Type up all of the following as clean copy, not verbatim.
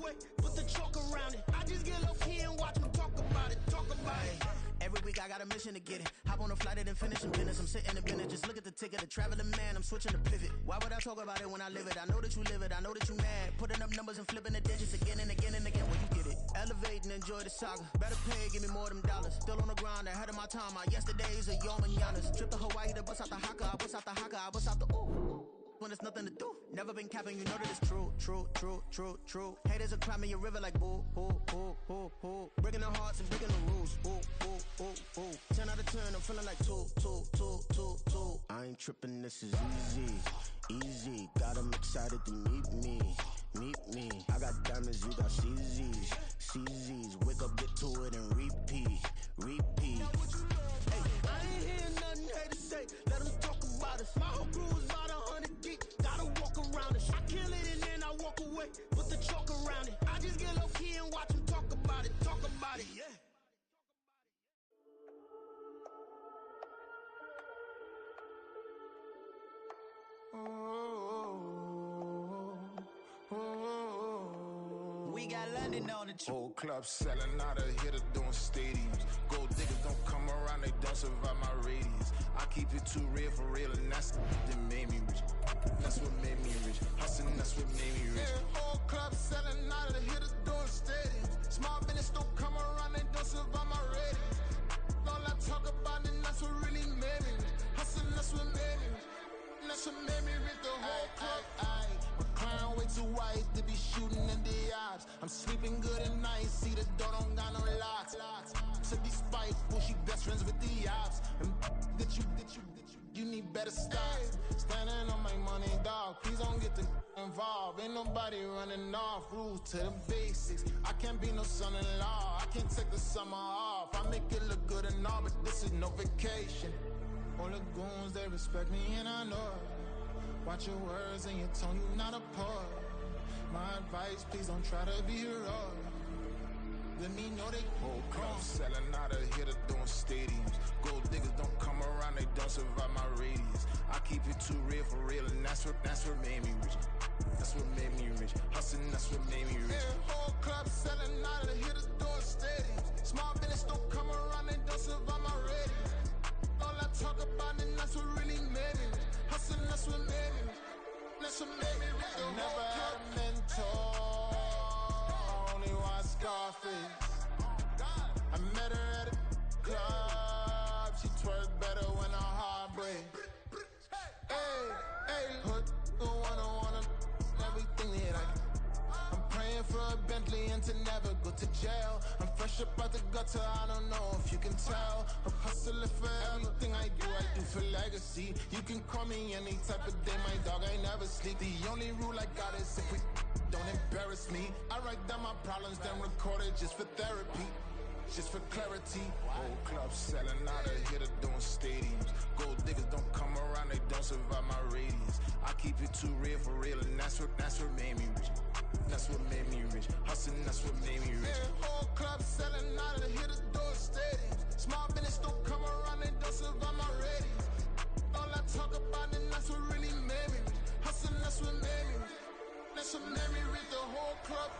away, put the chalk around it. I just get low key and watch them talk about it, Every week I got a mission to get it. Hop on a flight and then finish in business. I'm sitting in business, just look at the ticket. The traveling man, I'm switching to pivot. Why would I talk about it when I live it? I know that you live it, I know that you mad. Putting up numbers and flipping the digits again and again and again. Well, you get it. Elevate and enjoy the saga. Better pay, give me more them dollars. Still on the grind, ahead of my time. My yesterdays are your mananas. Trip to Hawaii to bust out the haka. I bust out the haka, I bust out the ooh. When there's nothing to do. Never been capping, you know that it's true, true, true, true, true. Haters are climbing your river like boo, boo, boo, boo, boo. Breaking their hearts and breaking the rules. Ooh, ooh, ooh, ooh. 10 out of 10, I'm feeling like 2, 2, 2, 2, 2. I ain't tripping, this is easy, easy. Got 'em excited to meet me, meet me. I got diamonds, you got CZs, CZs. Wake up, get to it and repeat, repeat. Hey, I ain't hearing nothing haters say. Let them talk about us. My whole crew is about 100 deep. Gotta walk around it. I kill it and then I walk away. Put the chalk around it. I just get low key and watch them talk about it. Talk about it, yeah. We got London on the trip. Whole club selling out of here to doing stadiums. Gold diggers don't come around, they don't survive my radius. I keep it too real for real, and that's that made me rich. That's what made me rich. Hustling, that's what made me rich. Yeah, whole club selling out of here to doing stadiums. Small business don't come around, they don't survive my radius. All I talk about, and that's what really made me rich. Hustling, that's what made me rich. That's what made me rich. The whole club. My crown way too white to be shooting in the eyes. I'm sleeping good at night, see the door don't got no locks. To be spiteful, she best friends with the ops. And that you need better stop. Standing on my money, dog. Please don't get involved. Ain't nobody running off. Rules to the basics. I can't be no son-in-law. I can't take the summer off. I make it look good and all, but this is no vacation. All the goons, they respect me and I know it. Watch your words and your tone, you not a poet. My advice, please don't try to be heroic. Let me know they whole club selling out of here to doing stadiums. Gold diggers don't come around, they don't survive my radius. I keep it too real for real, and that's what made me rich. That's what made me rich. Hustling, that's what made me rich. Yeah, whole club selling out of here to doing stadiums. Small business don't come around, they don't survive my radius. All I talk about, and that's what really made me rich. Hustling, that's what made me rich. That's what made me rich. I never had a mentor, only one Scarface. I met her at a club, she twerk better when her heart breaks. Hey, hey, hood, wanna everything that I'm praying for a Bentley and to never go to jail. I'm fresh up out the gutter, I don't know if you can tell. I'm hustling for everything I do for legacy. You can call me any type of day, my dog, I never sleep. The only rule I got is if we don't embarrass me. I write down my problems, then record it just for therapy. Just for clarity. Whole club selling out of here to doing stadiums. Gold diggers don't come around, they don't survive my radius. I keep it too real for real, and that's what made me rich. That's what made me rich. Hustling, that's what made me rich. Yeah, whole club selling out of here to doing stadiums. Small business don't come around, they don't survive my radius. All I talk about, and that's what really made me rich. Hustling, that's what made me rich. That's what made me rich. The whole club.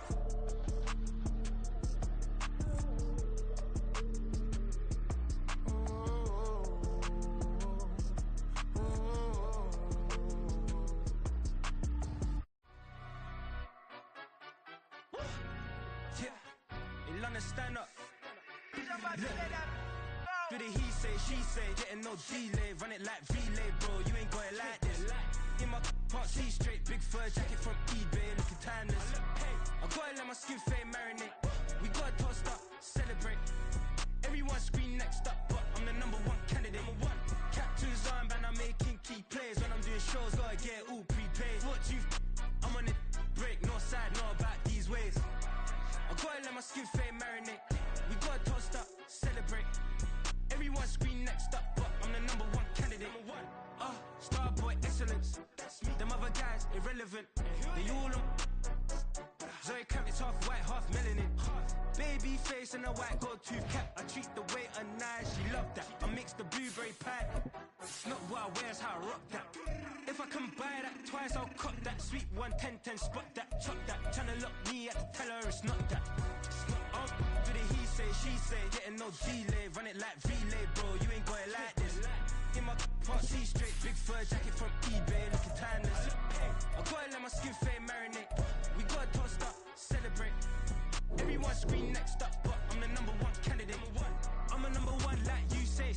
Stand up. Do the he say, she say, getting no delay, run it like relay, bro. You ain't got it like this. In my can't see straight, big fur jacket from eBay, looking timeless. Hey, I gotta let my skin fade marinate. We gotta toast up, celebrate. Everyone scream next up, but I'm the number one candidate. Captain's armband, I'm making key plays. When I'm doing shows, gotta get all prepaid. What you I'm on it, break, no side, know about these ways. I gotta let my skin fade marinate. We gotta toast up, celebrate. Everyone scream next up, but I'm the number one candidate. Starboy excellence. Them other guys irrelevant. They all on. Zoe Kravitz half white, half melanin. Baby face and a white gold tooth cap. I treat the waiter nice, she love that. I mix the blueberry pie. Not what I wear, it's how I rock that. If if I can buy that twice, I'll cop that. Sweet 110, spot that, chop that. Tryna lock me at the teller, it's not that. Oh, do the he say, she say, getting no delay. Run it like relay, bro, you ain't got it like this. In my part C straight, big fur jacket from eBay, looking timeless. I gotta let my skin fade marinate. We gotta toast up, celebrate. Everyone scream next up, but I'm the #1 candidate. I'm a #1 like you say.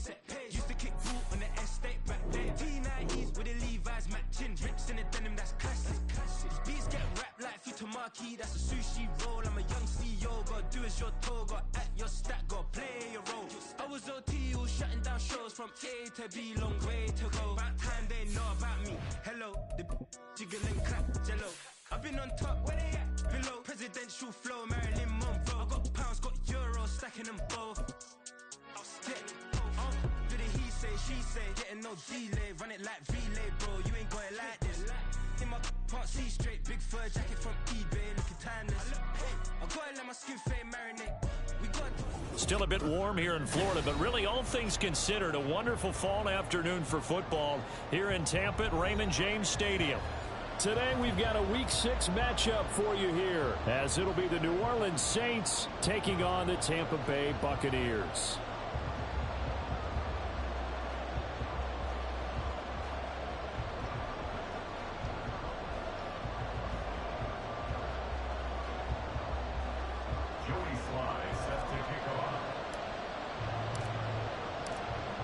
Used to kick ball on the estate back then. T90s with the Levi's matching. Rips in the denim, that's classic. These beats get wrapped like Futamaki, that's a sushi roll. I'm a young CEO, gotta do as you're told. Gotta act your stat, gotta play your role. I was OT, all shutting down shows from A to B, long way to go. About time they know about me. Hello, the jiggle and clap, jello. I've been on top, where they at? Below, presidential flow, Marilyn Monroe. I got pounds, got euros, stacking them both. Do the he say, she say, getting no delay. Run it like relay, bro, you ain't got it like this. In my part C straight, big fur jacket from eBay, looking timeless. I gotta let my skin fade marinate. We got Still a bit warm here in Florida, but really all things considered, a wonderful fall afternoon for football here in Tampa at Raymond James Stadium. Today we've got a Week 6 matchup for you here, as it'll be the New Orleans Saints taking on the Tampa Bay Buccaneers.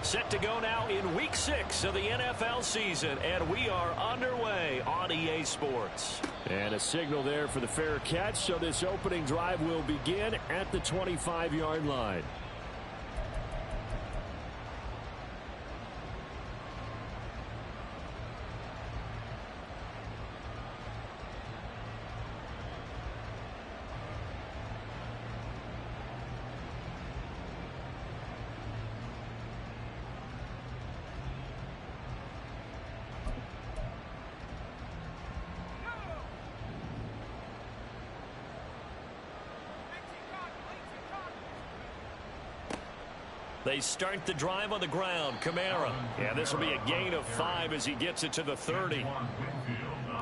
Set to go now in Week 6 of the NFL season, and we are underway on EA Sports. And a signal there for the fair catch, so this opening drive will begin at the 25-yard line. They start the drive on the ground. Kamara. Yeah, this will be a gain of 5 as he gets it to the 30.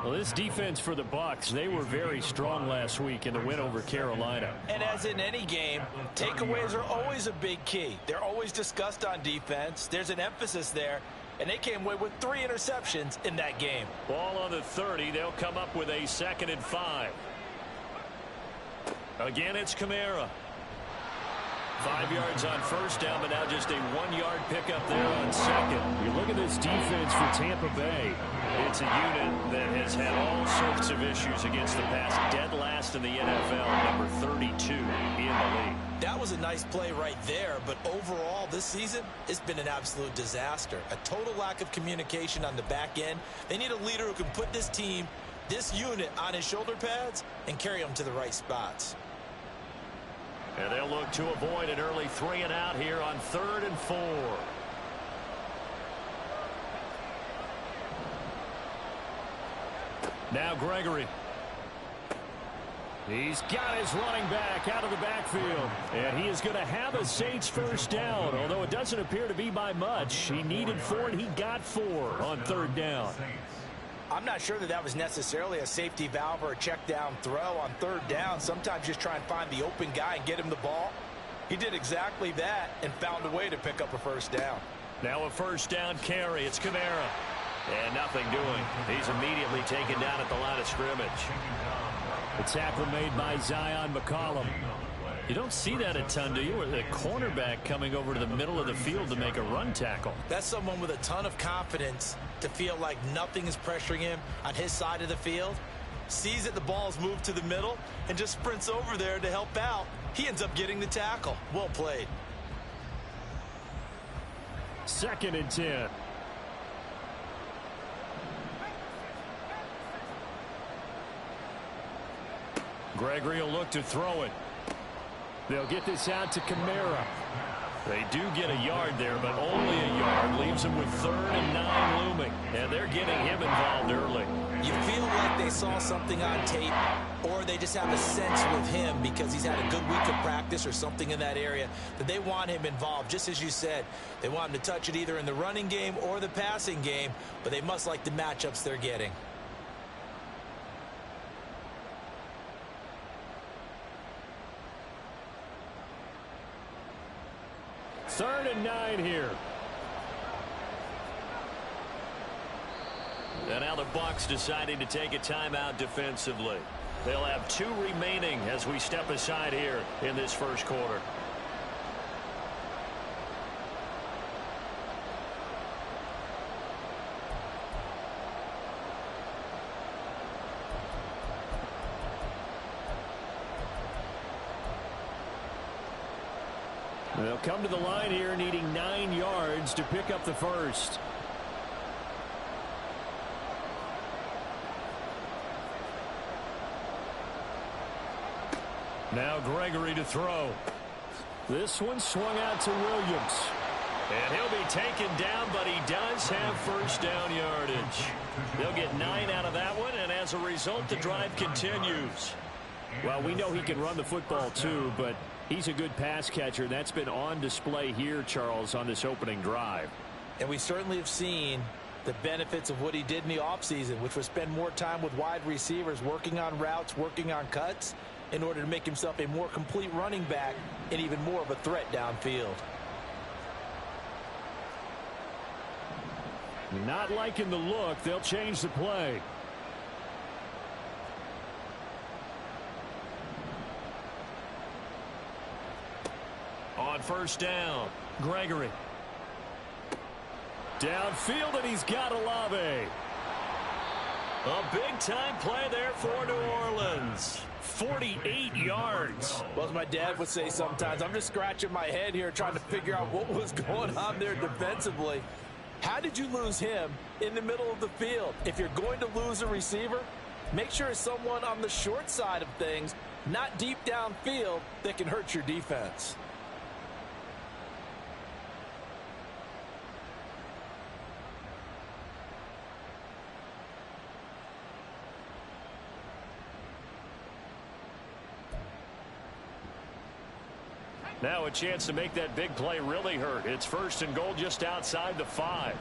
Well, this defense for the Bucs, they were very strong last week in the win over Carolina. And as in any game, takeaways are always a big key. They're always discussed on defense. There's an emphasis there, and they came away with 3 interceptions in that game. Ball on the 30. They'll come up with a 2nd and 5. Again, it's Kamara. 5 yards on first down, but now just a 1-yard pickup there on second. You look at this defense for Tampa Bay. It's a unit that has had all sorts of issues against the pass. Dead last in the NFL, number 32 in the league. That was a nice play right there, but overall this season, it's been an absolute disaster. A total lack of communication on the back end. They need a leader who can put this team, this unit, on his shoulder pads and carry them to the right spots. And they'll look to avoid an early 3 and out here on 3rd and 4. Now Gregory. He's got his running back out of the backfield. And he is going to have a Saints first down, although it doesn't appear to be by much. He needed 4 and he got 4 on 3rd down. I'm not sure that was necessarily a safety valve or a check down throw on 3rd down. Sometimes just try and find the open guy and get him the ball. He did exactly that and found a way to pick up a first down. Now a first down carry. It's Kamara. And nothing doing. He's immediately taken down at the line of scrimmage. The tackle made by Zion McCollum. You don't see that a ton, do you? Or the cornerback coming over to the middle of the field to make a run tackle. That's someone with a ton of confidence to feel like nothing is pressuring him on his side of the field. Sees that the ball's moved to the middle and just sprints over there to help out. He ends up getting the tackle. Well played. 2nd and 10. Gregory will look to throw it. They'll get this out to Kamara. They do get a yard there, but only a yard. Leaves them with 3rd and 9 looming. And they're getting him involved early. You feel like they saw something on tape, or they just have a sense with him because he's had a good week of practice or something in that area that they want him involved. Just as you said, they want him to touch it either in the running game or the passing game, but they must like the matchups they're getting. Third and 9 here. And now the Bucs deciding to take a timeout defensively. They'll have 2 remaining as we step aside here in this first quarter. They'll come to the line here needing 9 yards to pick up the first. Now Gregory to throw. This one swung out to Williams. And he'll be taken down, but he does have first down yardage. They'll get 9 out of that one, and as a result, the drive continues. Well, we know he can run the football too, but he's a good pass catcher. That's been on display here, Charles, on this opening drive. And we certainly have seen the benefits of what he did in the offseason, which was spend more time with wide receivers, working on routes, working on cuts, in order to make himself a more complete running back and even more of a threat downfield. Not liking the look. They'll change the play. On first down, Gregory. Downfield, and he's got Olave. A big-time play there for New Orleans. 48 yards. Well, as my dad would say sometimes, I'm just scratching my head here trying to figure out what was going on there defensively. How did you lose him in the middle of the field? If you're going to lose a receiver, make sure it's someone on the short side of things, not deep downfield, that can hurt your defense. Now a chance to make that big play really hurt. It's first and goal just outside the 5.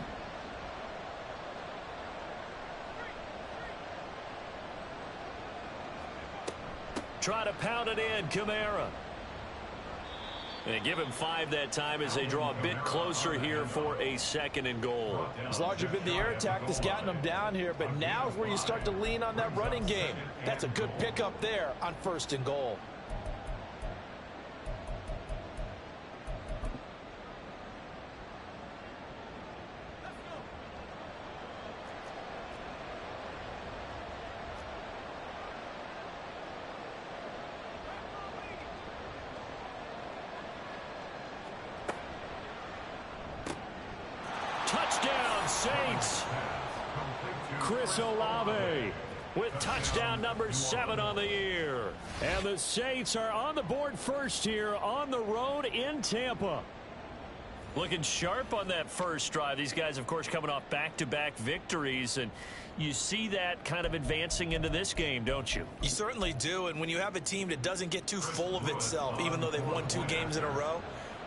Try to pound it in, Kamara. And give him 5 that time as they draw a bit closer here for a 2nd and goal. It's largely been the air attack that's gotten them down here, but now is where you start to lean on that running game. That's a good pickup there on 1st and goal. Touchdown, Saints. Chris Olave with touchdown number 7 on the year. And the Saints are on the board first here on the road in Tampa. Looking sharp on that first drive. These guys, of course, coming off back-to-back victories, and you see that kind of advancing into this game, don't you? You certainly do, and when you have a team that doesn't get too full of itself, even though they've won 2 games in a row,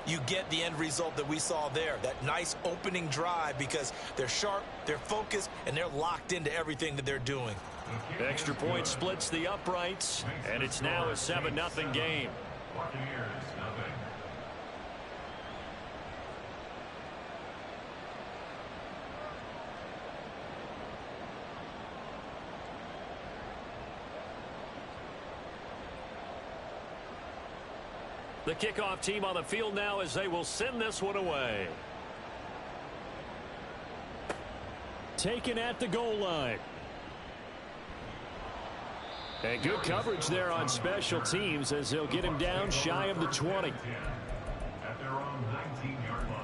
you get the end result that we saw there, that nice opening drive, because they're sharp, they're focused, and they're locked into everything that they're doing. Extra point splits the uprights, and it's now a 7-0 game. The kickoff team on the field now as they will send this one away. Taken at the goal line. And good coverage there on special teams as they'll get him down shy of the 20. At their own 19-yard line.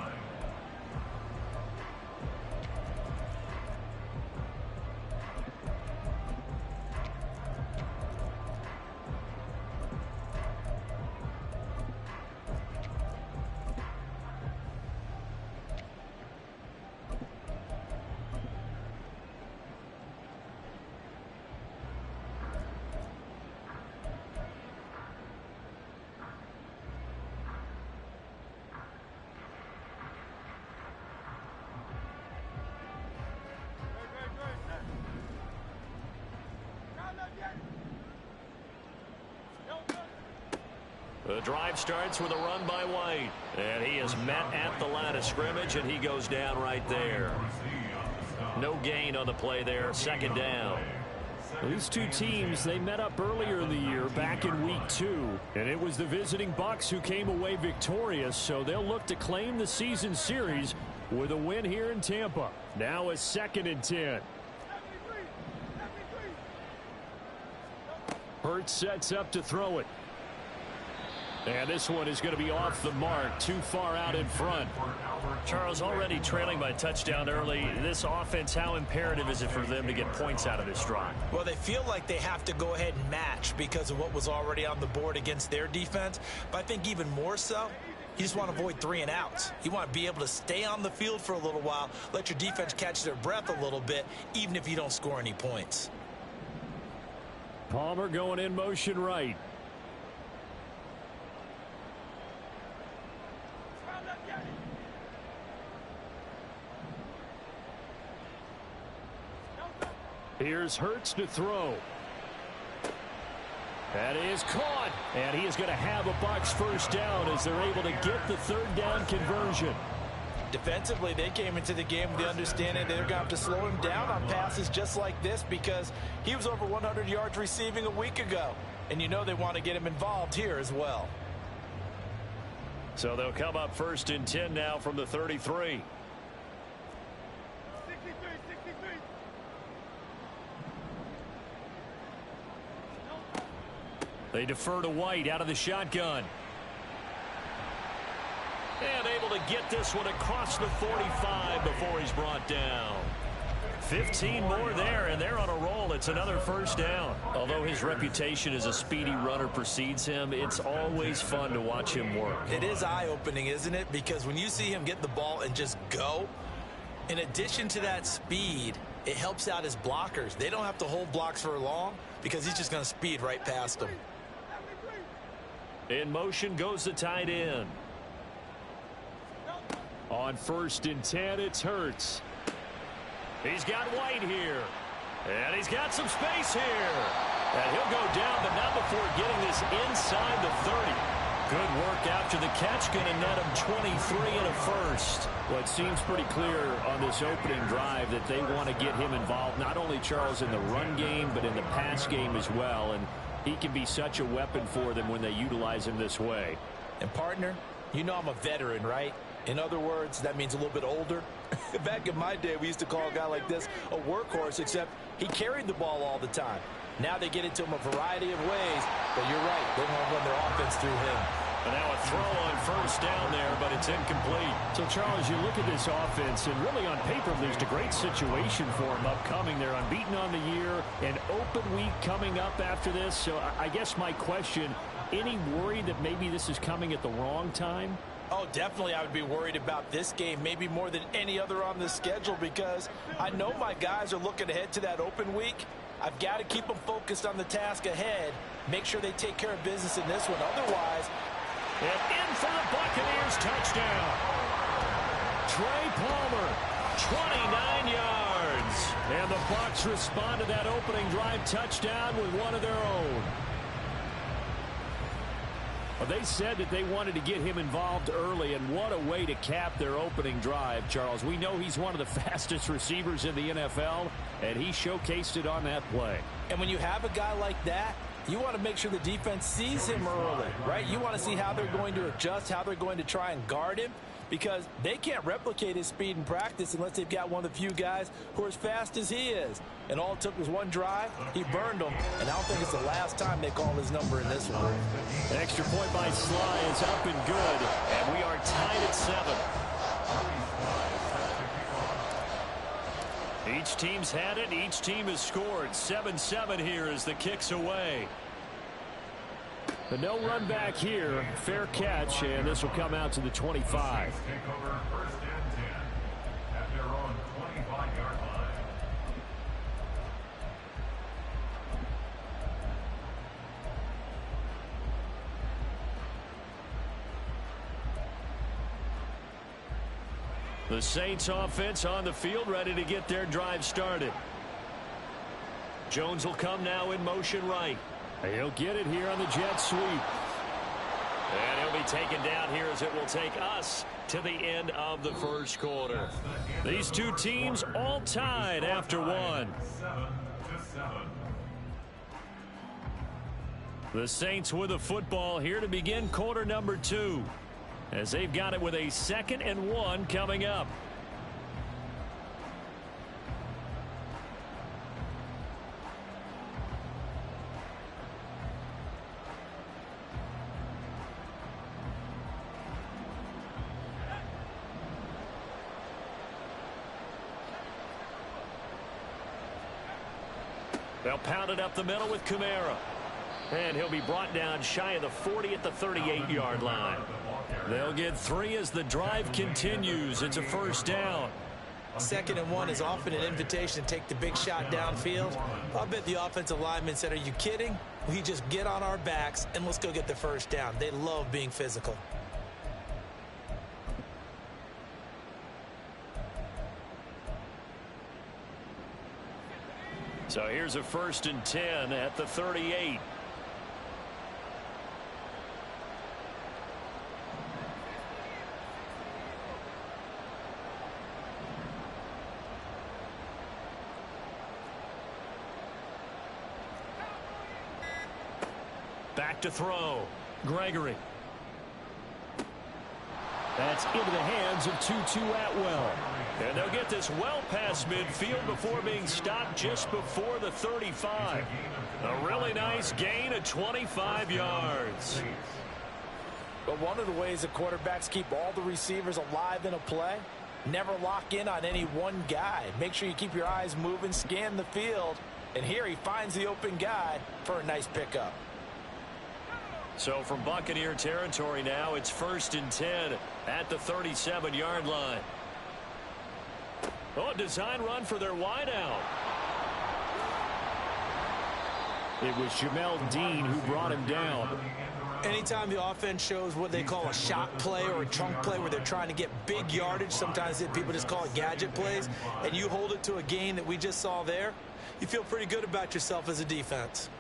The drive starts with a run by White. And he is met at the line of scrimmage, and he goes down right there. No gain on the play there. Second down. These two teams, they met up earlier in the year back in week 2, and it was the visiting Bucks who came away victorious, so they'll look to claim the season series with a win here in Tampa. Now a 2nd and 10. Hurts sets up to throw it. And this one is going to be off the mark, too far out in front. Charles, already trailing by touchdown early. This offense, how imperative is it for them to get points out of this drive? Well, they feel like they have to go ahead and match because of what was already on the board against their defense. But I think even more so, you just want to avoid 3 and outs. You want to be able to stay on the field for a little while, let your defense catch their breath a little bit, even if you don't score any points. Palmer going in motion right. Here's Hurts to throw. That is caught. And he is going to have a Bucs first down as they're able to get the 3rd down conversion. Defensively, they came into the game with the understanding they're going to have to slow him down on passes just like this because he was over 100 yards receiving a week ago. And you know they want to get him involved here as well. So they'll come up 1st and 10 now from the 33. They defer to White out of the shotgun. And able to get this one across the 45 before he's brought down. 15 more there, and they're on a roll. It's another first down. Although his reputation as a speedy runner precedes him, it's always fun to watch him work. It is eye-opening, isn't it? Because when you see him get the ball and just go, in addition to that speed, it helps out his blockers. They don't have to hold blocks for long because he's just going to speed right past them. In motion goes the tight end. On 1st and 10, it's Hurts. He's got White here. And he's got some space here. And he'll go down, but not before getting this inside the 30. Good work after the catch. Going to net him 23 and a first. Well, it seems pretty clear on this opening drive that they want to get him involved, not only, Charles, in the run game, but in the pass game as well. And he can be such a weapon for them when they utilize him this way. And, partner, you know I'm a veteran, right? In other words, that means a little bit older. Back in my day, we used to call a guy like this a workhorse, except he carried the ball all the time. Now they get it to him a variety of ways, but you're right. They want to run their offense through him. And now a throw on first down there, but it's incomplete. So, Charles, you look at this offense, and really on paper, there's a great situation for them upcoming. They're unbeaten on the year, an open week coming up after this. So I guess my question, any worry that maybe this is coming at the wrong time? Oh, definitely I would be worried about this game, maybe more than any other on the schedule, because I know my guys are looking ahead to that open week. I've got to keep them focused on the task ahead, make sure they take care of business in this one. Otherwise, and in for the Buccaneers, touchdown. Trey Palmer, 29 yards. And the Bucs respond to that opening drive touchdown with one of their own. Well, they said that they wanted to get him involved early, and what a way to cap their opening drive, Charles. We know he's one of the fastest receivers in the NFL, and he showcased it on that play. And when you have a guy like that, you want to make sure the defense sees him early, right? You want to see how they're going to adjust, how they're going to try and guard him, because they can't replicate his speed in practice unless they've got one of the few guys who are as fast as he is. And all it took was one drive. He burned them, and I don't think it's the last time they call his number in this one. Extra point by Sly is up and good, and we are tied at 7. Each team's had it. Each team has scored. 7-7 here as the kick's away. But no run back here. Fair catch, and this will come out to the 25. Take over 1st and 10 at their own 25-yard line. The Saints offense on the field, ready to get their drive started. Jones will come now in motion right. He'll get it here on the jet sweep. And he'll be taken down here as it will take us to the end of the first quarter. These two teams all tied after one. 7-7. The Saints with the football here to begin quarter number 2, as they've got it with a 2nd and 1 coming up. They'll pound it up the middle with Kamara. And he'll be brought down shy of the 40 at the 38-yard line. They'll get 3 as the drive continues. It's a first down. 2nd and 1 is often an invitation to take the big shot downfield. I'll bet the offensive lineman said, are you kidding? We just get on our backs and let's go get the first down. They love being physical. So here's a 1st and 10 at the 38. Back to throw. Gregory. That's into the hands of Tutu Atwell. And they'll get this well past midfield before being stopped just before the 35. A really nice gain of 25 yards. But one of the ways that quarterbacks keep all the receivers alive in a play, never lock in on any one guy. Make sure you keep your eyes moving, scan the field. And here he finds the open guy for a nice pickup. So from Buccaneer territory now, it's 1st and 10 at the 37-yard line. Oh, design run for their wideout. It was Jamel Dean who brought him down. Anytime the offense shows what they call a shot play or a chunk play where they're trying to get big yardage, sometimes people just call it gadget plays, and you hold it to a gain that we just saw there, you feel pretty good about yourself as a defense.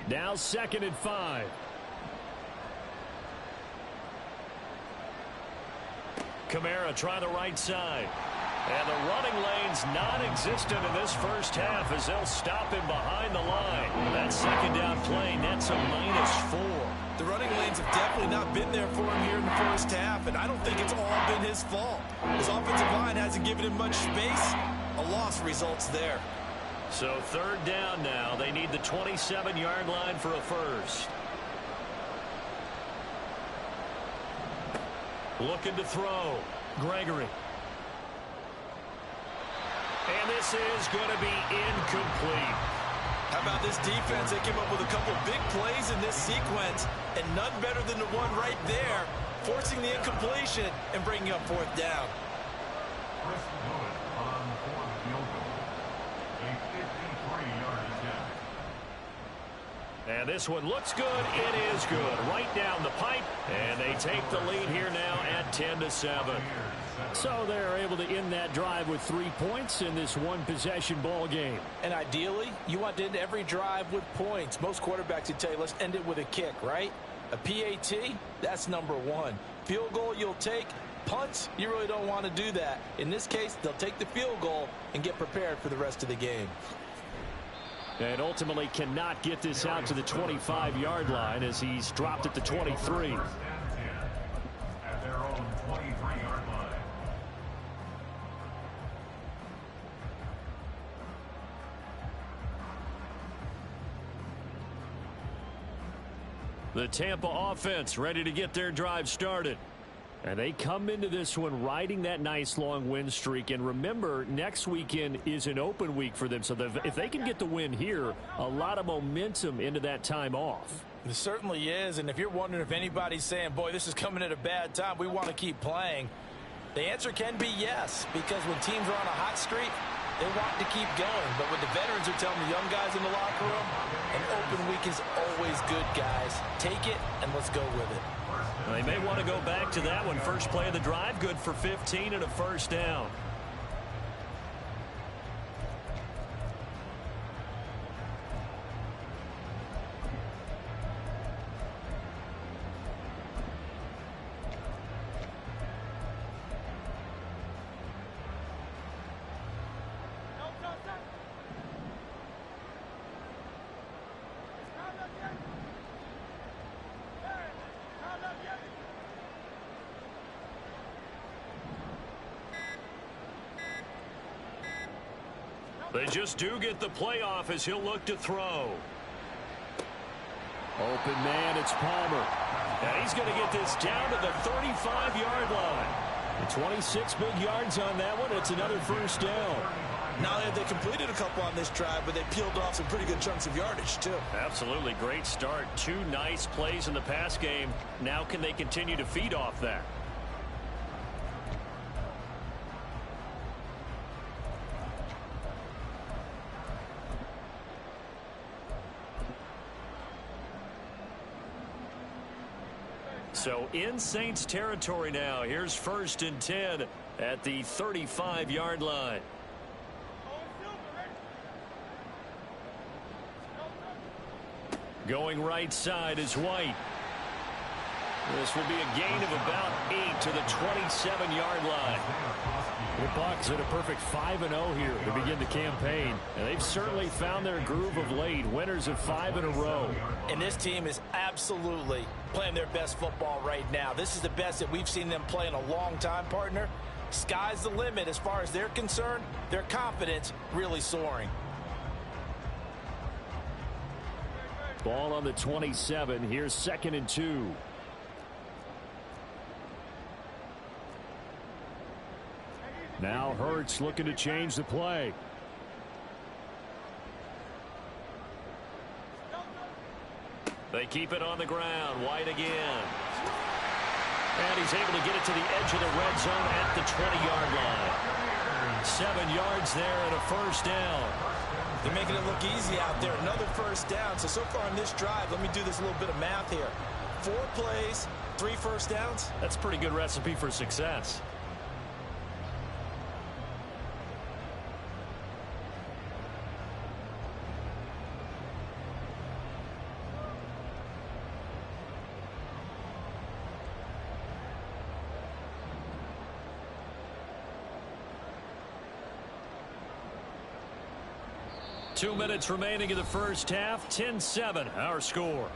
Now 2nd and 5. Kamara trying the right side. And the running lane's non-existent in this first half as they'll stop him behind the line. That 2nd down play nets a -4. The running lanes have definitely not been there for him here in the first half, and I don't think it's all been his fault. His offensive line hasn't given him much space. A loss results there. So 3rd down now. They need the 27-yard line for a first. Looking to throw. Gregory. And this is going to be incomplete. How about this defense? They came up with a couple big plays in this sequence, and none better than the one right there, forcing the incompletion and bringing up 4th down. Chris Lewis on 4th field goal. A 53-yard attempt. And this one looks good. It is good. Right down the pipe. And they take the lead here now at 10-7. So they're able to end that drive with 3 points in this one-possession ball game. And ideally, you want to end every drive with points. Most quarterbacks would tell you, let's end it with a kick, right? A PAT, that's number 1. Field goal you'll take. Punts, you really don't want to do that. In this case, they'll take the field goal and get prepared for the rest of the game. And ultimately cannot get this out to the 25-yard line as he's dropped at the 23. At their own 23-yard line. The Tampa offense ready to get their drive started. And they come into this one riding that nice long win streak. And remember, next weekend is an open week for them. So if they can get the win here, a lot of momentum into that time off. It certainly is. And if you're wondering if anybody's saying, boy, this is coming at a bad time, we want to keep playing, the answer can be yes. Because when teams are on a hot streak, they want to keep going. But what the veterans are telling the young guys in the locker room, an open week is always good, guys. Take it and let's go with it. They may want to go back to that one. First play of the drive, good for 15 and a first down. They just do get the playoff as he'll look to throw. Open man, it's Palmer. And he's going to get this down to the 35-yard line. And 26 big yards on that one. It's another first down. Not only have they completed a couple on this drive, but they peeled off some pretty good chunks of yardage, too. Absolutely great start. 2 nice plays in the pass game. Now can they continue to feed off that? So in Saints territory now. Here's 1st and 10 at the 35-yard line. Going right side is White. This will be a gain of about 8 to the 27-yard line. The Bucs at a perfect 5-0 here to begin the campaign. And they've certainly found their groove of late. Winners of 5 in a row. And this team is absolutely playing their best football right now. This is the best that we've seen them play in a long time, partner. Sky's the limit as far as they're concerned. Their confidence really soaring. Ball on the 27. Here's 2nd and 2. Now Hurts looking to change the play. They keep it on the ground. White again. And he's able to get it to the edge of the red zone at the 20-yard line. 7 yards there and a first down. They're making it look easy out there. Another first down. So far in this drive, let me do this little bit of math here. 4 plays, 3 first downs. That's a pretty good recipe for success. Two minutes remaining in the first half. 10-7 our score.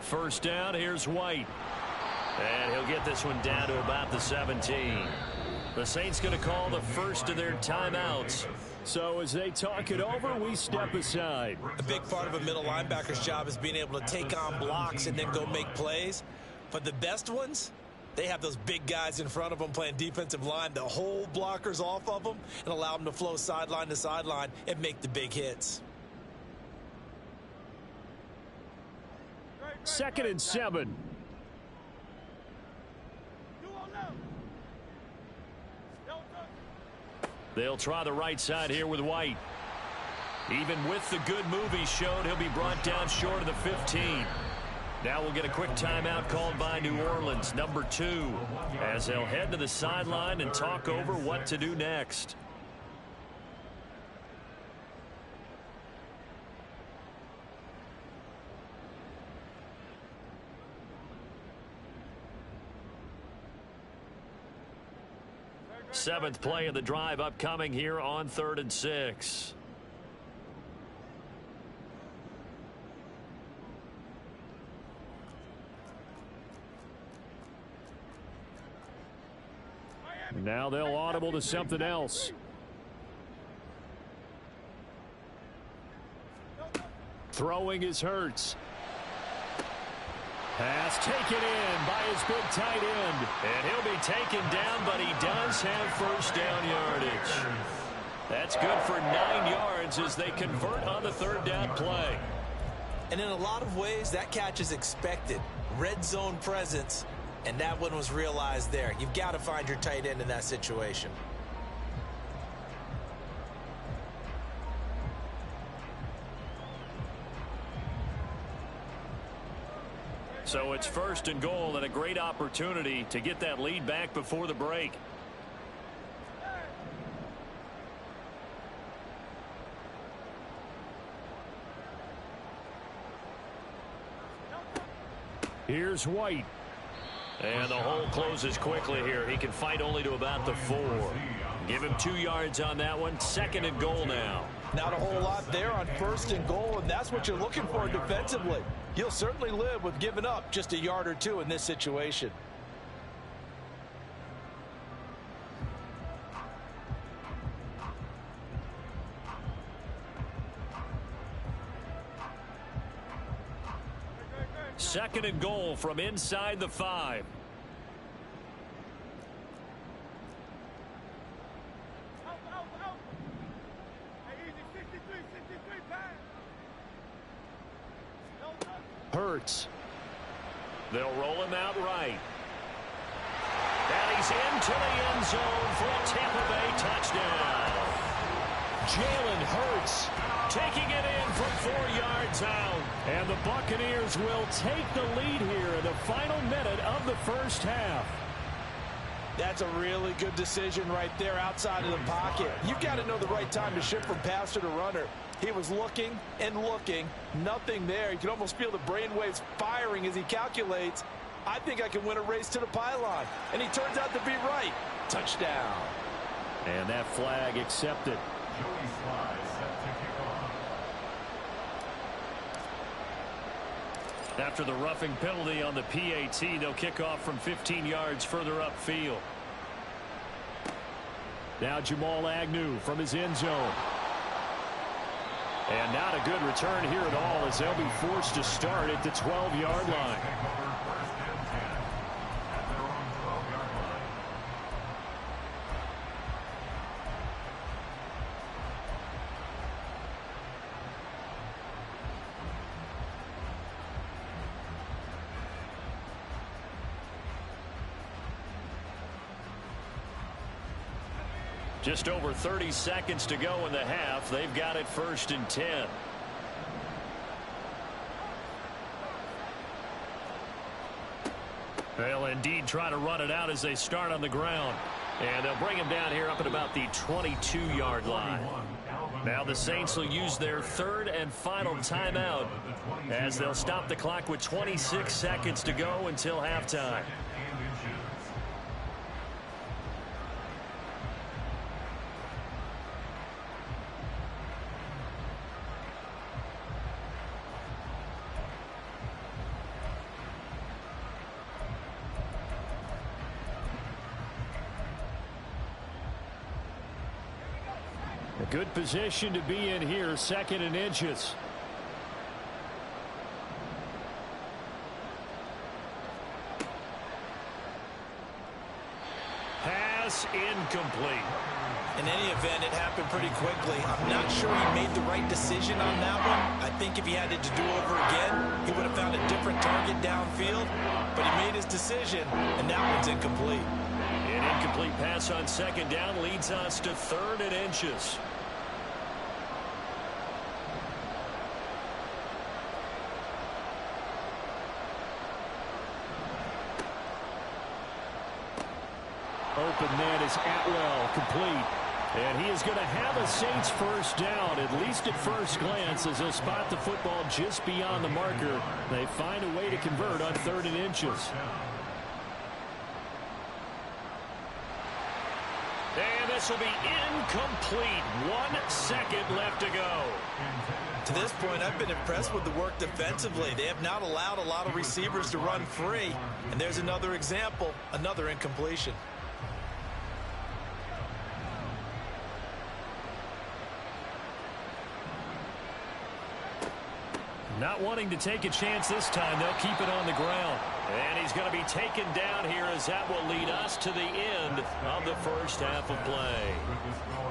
First down, here's White. And he'll get this one down to about the 17. The Saints going to call the first of their timeouts. So as they talk it over, we step aside. A big part of a middle linebacker's job is being able to take on blocks and then go make plays. But the best ones, they have those big guys in front of them playing defensive line to hold blockers off of them and allow them to flow sideline to sideline and make the big hits. 2nd and 7. They'll try the right side here with White. Even with the good move he showed, he'll be brought down short of the 15. Now we'll get a quick timeout called by New Orleans, number 2, as they'll head to the sideline and talk over what to do next. Seventh play of the drive upcoming here on 3rd and 6. Now they'll audible to something else. Throwing is Hurts. Pass taken in by his big tight end. And he'll be taken down, but he does have first down yardage. That's good for 9 yards as they convert on the 3rd down play. And in a lot of ways, that catch is expected. Red zone presence, and that one was realized there. You've got to find your tight end in that situation. So it's 1st and goal and a great opportunity to get that lead back before the break. Here's White. And the hole closes quickly here. He can fight only to about the 4. Give him 2 yards on that one. 2nd and goal now. Not a whole lot there on 1st and goal, and that's what you're looking for defensively. You'll certainly live with giving up just a yard or 2 in this situation. Second and goal from inside the 5. Hurts. They'll roll him out right. And he's into the end zone for a Tampa Bay touchdown. Jalen Hurts Taking it in from 4 yards out. And the Buccaneers will take the lead here in the final minute of the first half. That's a really good decision right there outside of the pocket. You've got to know the right time to shift from passer to runner. He was looking and looking. Nothing there. You can almost feel the brainwaves firing as he calculates, I think I can win a race to the pylon. And he turns out to be right. Touchdown. And that flag accepted. Joey Sly set to kick off. After the roughing penalty on the PAT, they'll kick off from 15 yards further upfield. Now Jamal Agnew from his end zone. And not a good return here at all as they'll be forced to start at the 12-yard line. Just over 30 seconds to go in the half. They've got it 1st and 10. They'll indeed try to run it out as they start on the ground. And they'll bring him down here up at about the 22-yard line. Now the Saints will use their 3rd and final timeout as they'll stop the clock with 26 seconds to go until halftime. A good position to be in here, 2nd and inches. Pass incomplete. In any event, it happened pretty quickly. I'm not sure he made the right decision on that one. I think if he had it to do over again, he would have found a different target downfield. But he made his decision, and that one's incomplete. An incomplete pass on 2nd down leads us to 3rd and inches. Open man is Atwell, complete. And he is going to have a Saints first down, at least at first glance, as they'll spot the football just beyond the marker. They find a way to convert on 3rd and inches. And this will be incomplete. 1 second left to go. To this point, I've been impressed with the work defensively. They have not allowed a lot of receivers to run free. And there's another example, another incompletion. Not wanting to take a chance this time, they'll keep it on the ground. And he's going to be taken down here as that will lead us to the end of the first half of play.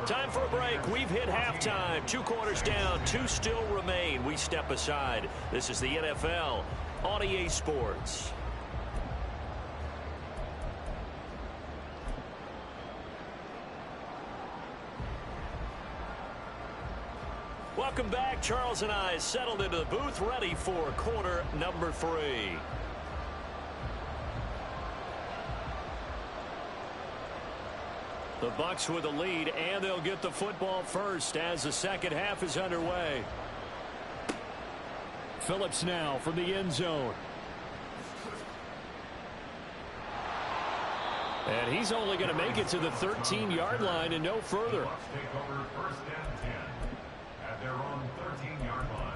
Time for a break. We've hit halftime. 2 quarters down, 2 still remain. We step aside. This is the NFL on EA Sports. Welcome back. Charles and I settled into the booth, ready for quarter number 3. The Bucs with the lead, and they'll get the football first as the 2nd half is underway. Phillips now from the end zone. And he's only going to make it to the 13-yard line and no further. Bucks take over first and 10 at their own 13-yard line.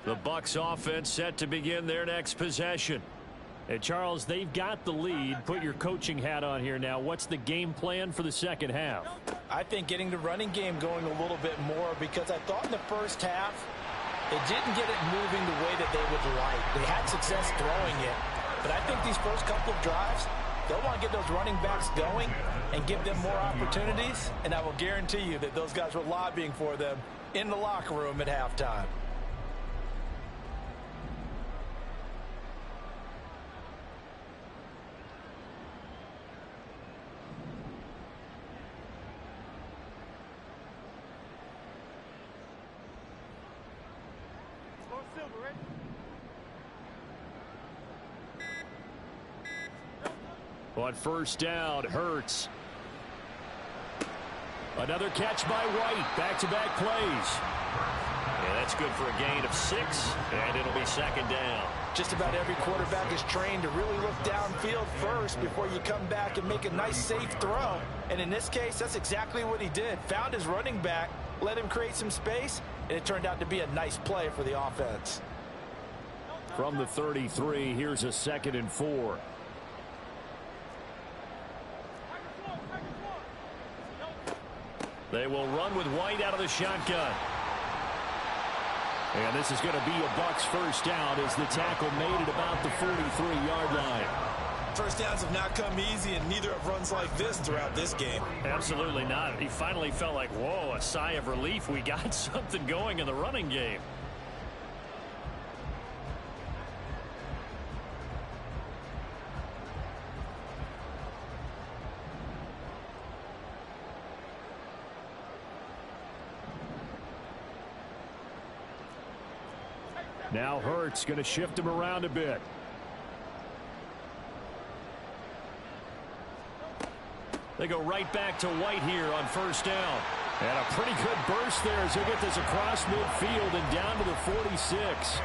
The Bucks offense set to begin their next possession. And Charles, they've got the lead. Put your coaching hat on here now. What's the game plan for the second half? I think getting the running game going a little bit more, because I thought in the first half they didn't get it moving the way that they would like. They had success throwing it, but I think these first couple of drives, they'll want to get those running backs going and give them more opportunities, and I will guarantee you that those guys were lobbying for them in the locker room at halftime. On first down, Hurts. Another catch by White. Back-to-back plays. Yeah, that's good for a gain of 6, and it'll be second down. Just about every quarterback is trained to really look downfield first before you come back and make a nice, safe throw. And in this case, that's exactly what he did. Found his running back, let him create some space, and it turned out to be a nice play for the offense. From the 33, here's a 2nd and 4. They will run with White out of the shotgun. And this is going to be a Bucks first down as the tackle made at about the 43-yard line. First downs have not come easy, and neither have runs like this throughout this game. Absolutely not. He finally felt like, whoa, a sigh of relief. We got something going in the running game. Now Hurts going to shift him around a bit. They go right back to White here on first down. And a pretty good burst there as he'll get this across midfield and down to the 46.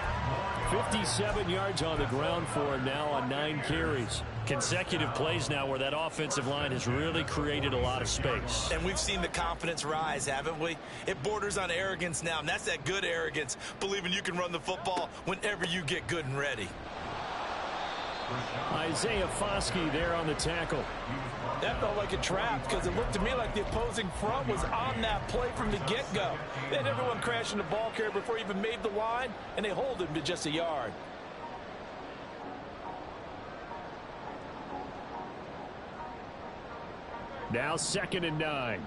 57 yards on the ground for him now on 9 carries. Consecutive plays now where that offensive line has really created a lot of space. And we've seen the confidence rise, haven't we? It borders on arrogance now, and that's that good arrogance, believing you can run the football whenever you get good and ready. Isaiah Foskey there on the tackle. That felt like a trap because it looked to me like the opposing front was on that play from the get-go. They had everyone crashing the ball carrier before he even made the line, and they hold him to just a yard. Now 2nd and 9.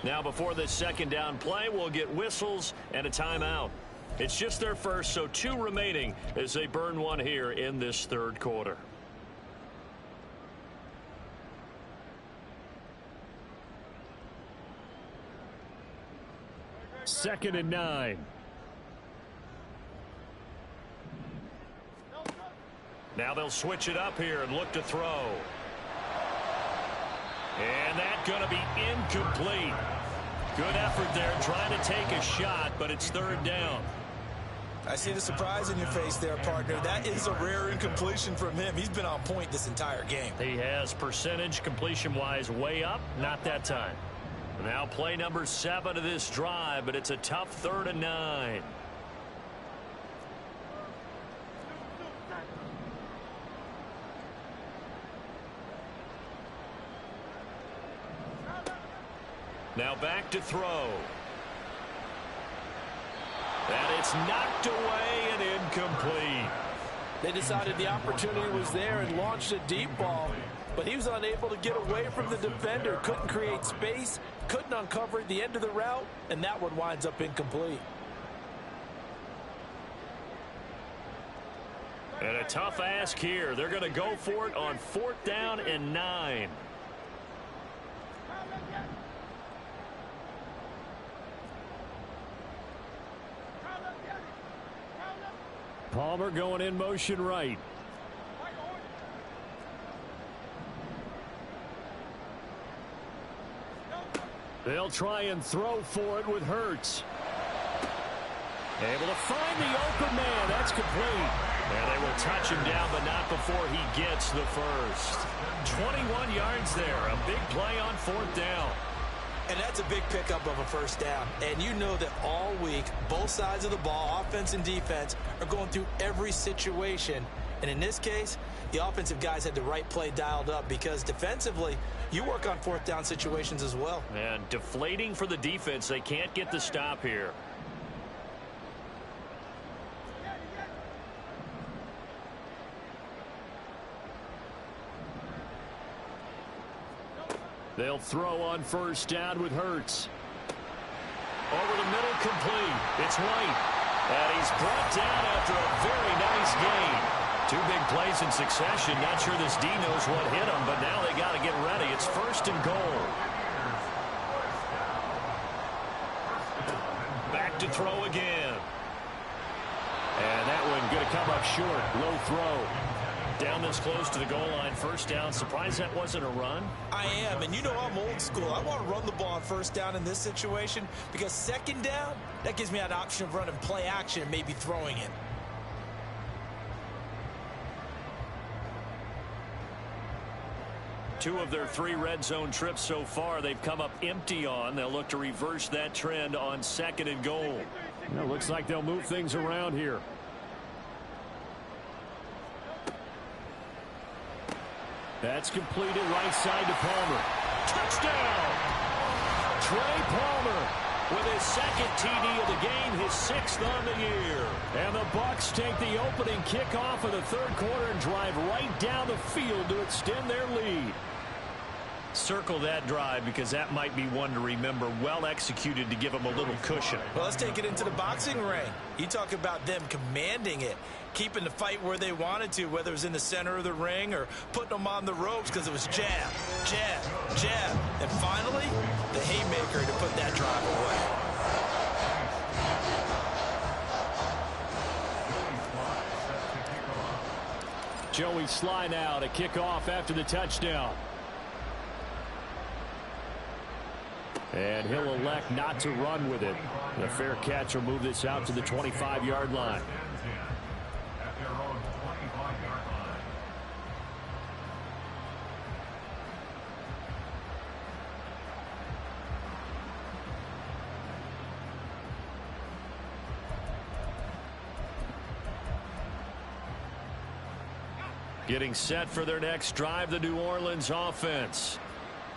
Now before this 2nd down play, we'll get whistles and a timeout. It's just their first, so 2 remaining as they burn one here in this 3rd quarter. Second and 9. Now they'll switch it up here and look to throw. And that's going to be incomplete. Good effort there trying to take a shot, but it's 3rd down. I see the surprise in your face there, partner. That is a rare incompletion from him. He's been on point this entire game. He has percentage completion-wise way up, not that time. Now play number 7 of this drive, but it's a tough 3rd and 9. Now back to throw. And it's knocked away and incomplete. They decided the opportunity was there and launched a deep ball, but he was unable to get away from the defender, couldn't create space, couldn't uncover the end of the route, and that one winds up incomplete. And a tough ask here. They're going to go for it on 4th down and 9. Palmer going in motion right. They'll try and throw for it with Hurts. Able to find the open man. That's complete. And they will touch him down, but not before he gets the first. 21 yards there. A big play on 4th down. And that's a big pickup of a first down. And you know that all week, both sides of the ball, offense and defense, are going through every situation. And in this case, the offensive guys had the right play dialed up because defensively, you work on 4th down situations as well. And deflating for the defense. They can't get the stop here. They'll throw on 1st down with Hurts. Over the middle, complete. It's White. And he's brought down after a very nice gain. 2 big plays in succession. Not sure this D knows what hit him, but now they got to get ready. It's 1st and goal. Back to throw again. And that one going to come up short. Low throw. Down this close to the goal line, 1st down. Surprised that wasn't a run? I am, and you know I'm old school. I want to run the ball on 1st down in this situation because 2nd down, that gives me an option of running play action and maybe throwing it. Two of their 3 red zone trips so far, they've come up empty on. They'll look to reverse that trend on 2nd and goal. It looks like they'll move things around here. That's completed right side to Palmer. Touchdown! Trey Palmer with his 2nd TD of the game, his 6th on the year. And the Bucs take the opening kickoff of the 3rd quarter and drive right down the field to extend their lead. Circle that drive because that might be one to remember. Well executed to give them a little cushion. Well, let's take it into the boxing ring. You talk about them commanding it, keeping the fight where they wanted to, whether it was in the center of the ring or putting them on the ropes because it was jab, jab, jab. And finally, the haymaker to put that drive away. Joey Sly now to kick off after the touchdown. And he'll elect not to run with it. The fair catch will move this out to the 25-yard line. At their own 25-yard line. Getting set for their next drive, the New Orleans offense.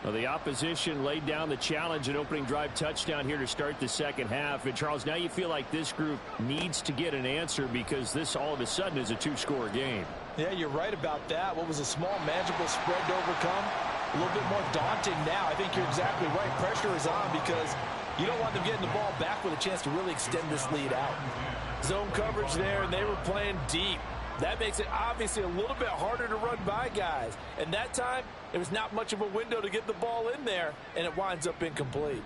Well, the opposition laid down the challenge and opening drive touchdown here to start the 2nd half. And, Charles, now you feel like this group needs to get an answer because this all of a sudden is a 2-score game. Yeah, you're right about that. What was a small, manageable spread to overcome? A little bit more daunting now. I think you're exactly right. Pressure is on because you don't want them getting the ball back with a chance to really extend this lead out. Zone coverage there, and they were playing deep. That makes it obviously a little bit harder to run by guys. And that time, there was not much of a window to get the ball in there, and it winds up incomplete.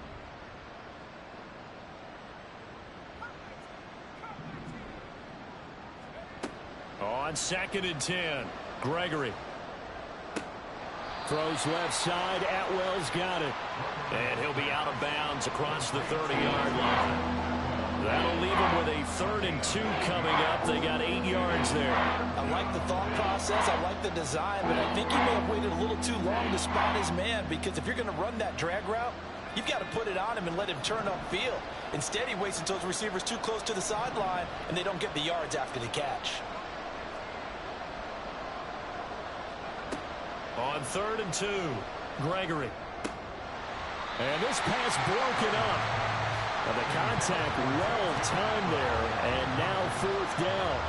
On 2nd and 10, Gregory. Throws left side. Atwell's got it. And he'll be out of bounds across the 30-yard line. That'll leave him with a 3rd and 2 coming up. They got 8 yards there. I like the thought process. I like the design, but I think he may have waited a little too long to spot his man because if you're going to run that drag route, you've got to put it on him and let him turn upfield. Instead, he waits until his receivers too close to the sideline, and they don't get the yards after the catch. On 3rd and 2, Gregory. And this pass broken up. Well, the contact well timed there, and now 4th down.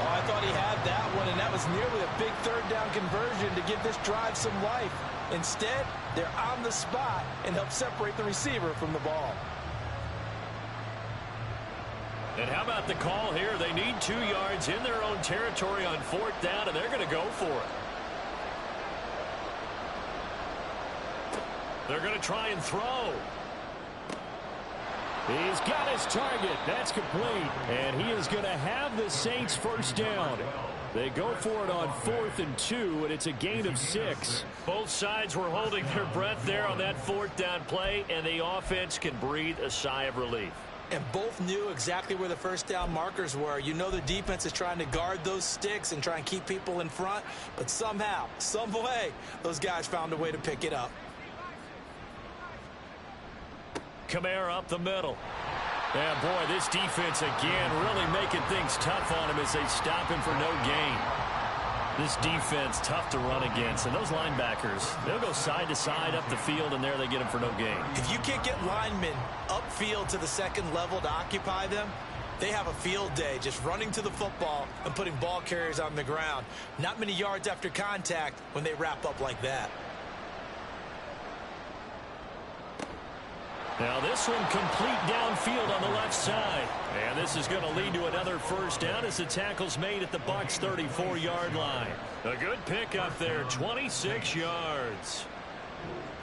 Oh, I thought he had that one, and that was nearly a big 3rd down conversion to give this drive some life. Instead, they're on the spot and help separate the receiver from the ball. And how about the call here? They need 2 yards in their own territory on 4th down, and they're going to go for it. They're going to try and throw. He's got his target. That's complete. And he is going to have the Saints first down. They go for it on 4th and 2, and it's a gain of 6. Both sides were holding their breath there on that 4th down play, and the offense can breathe a sigh of relief. And both knew exactly where the first down markers were. You know the defense is trying to guard those sticks and try and keep people in front, but somehow, some way, those guys found a way to pick it up. Kamara up the middle. Yeah, boy, this defense again really making things tough on him as they stop him for no gain. This defense tough to run against, and those linebackers, they'll go side to side up the field, and there they get him for no gain. If you can't get linemen upfield to the second level to occupy them, they have a field day just running to the football and putting ball carriers on the ground. Not many yards after contact when they wrap up like that. Now this one complete downfield on the left side. And this is going to lead to another first down as the tackle's made at the Bucs 34-yard line. A good pickup there, 26 yards.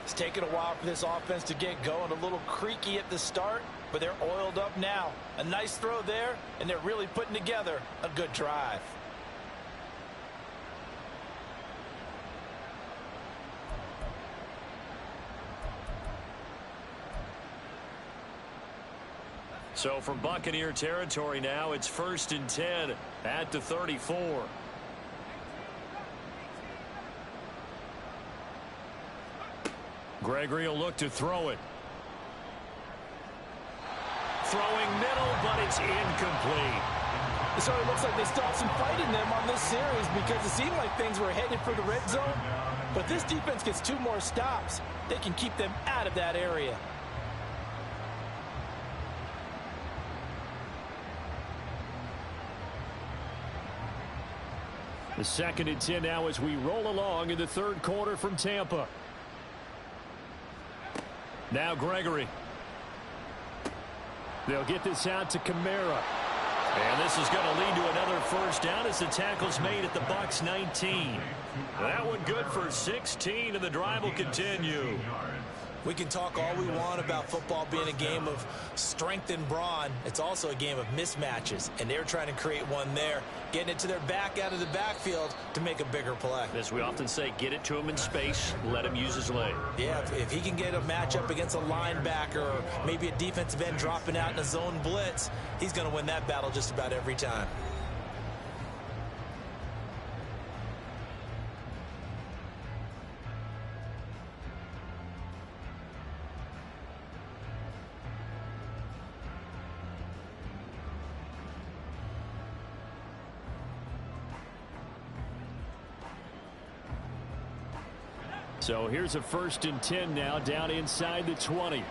It's taken a while for this offense to get going. A little creaky at the start, but they're oiled up now. A nice throw there, and they're really putting together a good drive. So from Buccaneer territory now, it's 1st and 10 at the 34. Gregory will look to throw it. Throwing middle, but it's incomplete. So it looks like they still have some fight in them on this series because it seemed like things were headed for the red zone. But this defense gets 2 more stops. They can keep them out of that area. The 2nd and 10 now as we roll along in the 3rd quarter from Tampa. Now Gregory. They'll get this out to Kamara. And this is going to lead to another first down as the tackle's made at the Bucs 19. That one good for 16, and the drive will continue. We can talk all we want about football being a game of strength and brawn. It's also a game of mismatches, and they're trying to create one there, getting it to their back out of the backfield to make a bigger play. As we often say, get it to him in space, let him use his leg. Yeah, if he can get a matchup against a linebacker or maybe a defensive end dropping out in a zone blitz, he's going to win that battle just about every time. So here's a 1st and 10 now down inside the 20.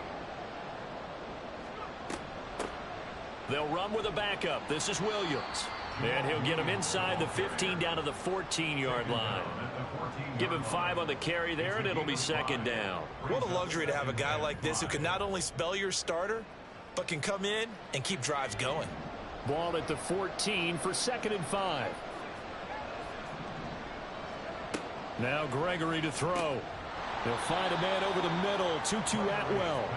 They'll run with a backup. This is Williams. And he'll get him inside the 15 down to the 14-yard line. Give him 5 on the carry there, and it'll be 2nd down. What a luxury to have a guy like this who can not only spell your starter, but can come in and keep drives going. Ball at the 14 for 2nd and 5. Now Gregory to throw. He'll find a man over the middle, Tutu Atwell.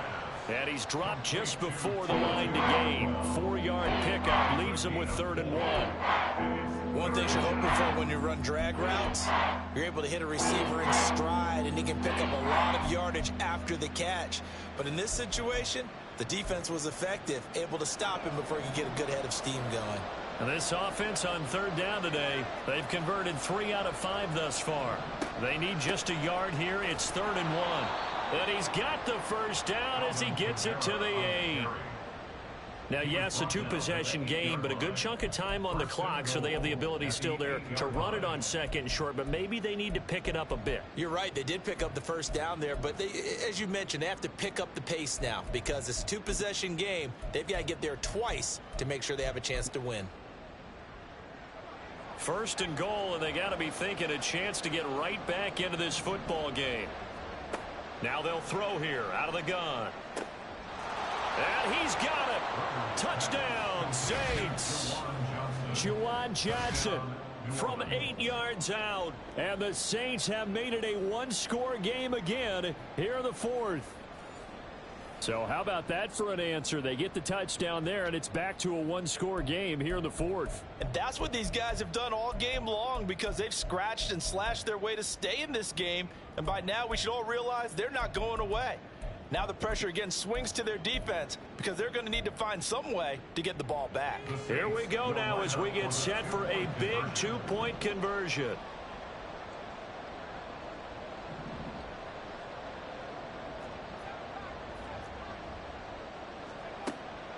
And he's dropped just before the line to gain. 4-yard pickup leaves him with 3rd and 1. One thing you're hoping for when you run drag routes, you're able to hit a receiver in stride, and he can pick up a lot of yardage after the catch. But in this situation, the defense was effective, able to stop him before he could get a good head of steam going. And this offense on 3rd down today, they've converted 3 out of 5 thus far. They need just a yard here. It's 3rd and 1. And he's got the first down as he gets it to the 8. Now, yes, a 2-possession game, but a good chunk of time on the clock, so they have the ability still there to run it on 2nd and short, but maybe they need to pick it up a bit. You're right. They did pick up the first down there, but as you mentioned, they have to pick up the pace now because it's a 2-possession game. They've got to get there twice to make sure they have a chance to win. 1st and goal, and they got to be thinking a chance to get right back into this football game. Now they'll throw here out of the gun. And he's got it. Touchdown, Saints. Juwan Johnson from 8 yards out. And the Saints have made it a 1-score game again here in the 4th. So how about that for an answer? They get the touchdown there, and it's back to a one-score game here in the fourth. And that's what these guys have done all game long because they've scratched and slashed their way to stay in this game. And by now, we should all realize they're not going away. Now the pressure again swings to their defense because they're going to need to find some way to get the ball back. Here we go now as we get set for a big two-point conversion.